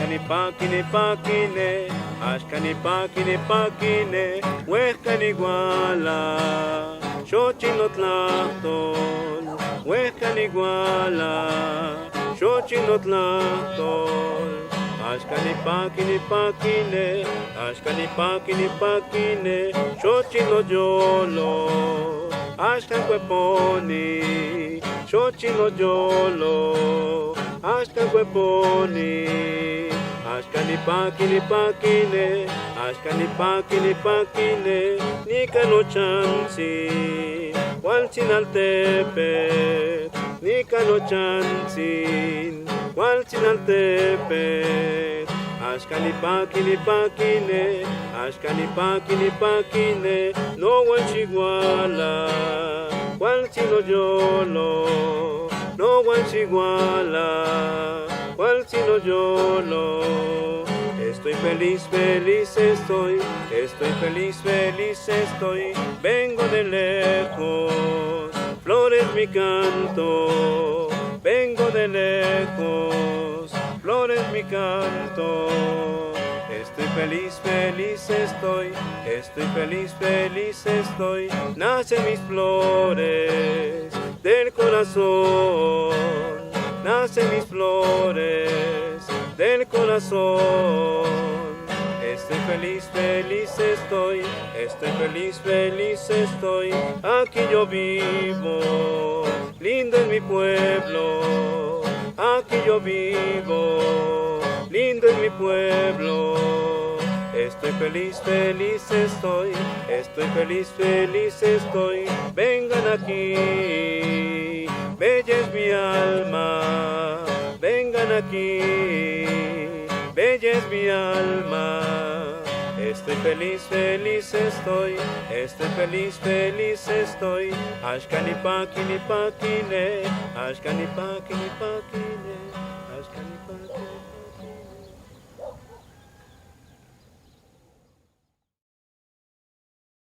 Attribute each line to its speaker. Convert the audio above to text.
Speaker 1: ashkani pakine, ashkani pakine, huescani iguala, xochinotlactol, huescani iguala, xochinotlactol. Ashkani pakine, ashkani pakine, xochinoyolo, ashkan cueponi, xochinoyolo, ashkan cueponi, ashkani pakine, nikano chansi, walsin altepet, nikano chansin, walsin altepet, ashkani pakine, no walchiguala, walsino yolo, no walchiguala, walsino yolo. Estoy feliz estoy, vengo de lejos, flores mi canto, vengo de lejos, flores mi canto. Estoy feliz estoy, nacen mis flores del corazón, nacen mis flores del corazón. Estoy feliz estoy, aquí yo vivo, lindo es mi pueblo, aquí yo vivo, lindo es mi pueblo. Estoy feliz estoy, vengan aquí, bella es mi alma, vengan aquí, bella es mi alma. Estoy feliz estoy, ashkani pakine, ashkani pakine, ashkani pakine.